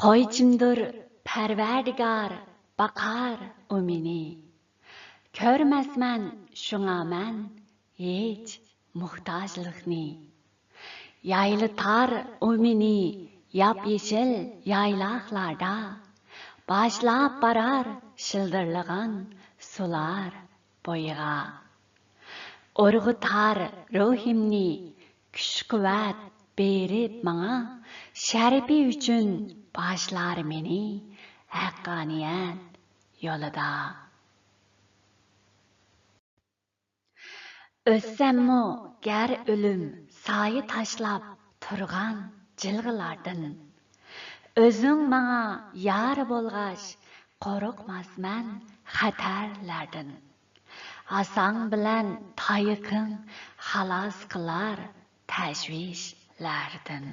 Qo'ychimdir Parvardigar baqar u meni. Ko'rmasman shunga men hech muhtojlikni. Yaylitar u meni yap-yeshil yaylaqlarda. Başlap barar shildirlig'in sular bo'yiga. Urg'utar ruhimni kuch-quvvat berib manga, sharpi uchun boshlar meni haqqoniyat yo'lida. O'ssammu gar o'lim soyi tashlab turgan jilg'ilardan, o'zing manga yar bo'lg'ach qo'rqmasman xatarlardan. Hasan bilan tayiqing xalos qilar tashvishlardan.